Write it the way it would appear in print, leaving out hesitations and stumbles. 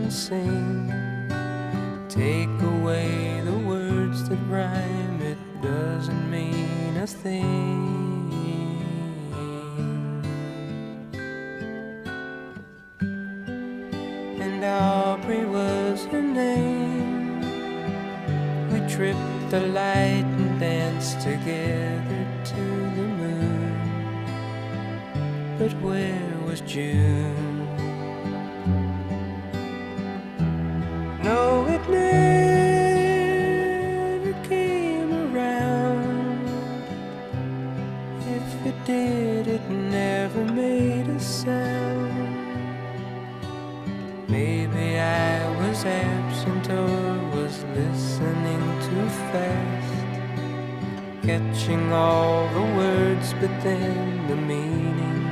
and sing. Take away the words that rhyme, it doesn't mean a thing. And Aubrey was her name. We tripped the light and danced together to the moon. But where was June? No, it never came around. If it did, it never made a sound. Maybe I was absent or was listening too fast, catching all the words, but then the meaning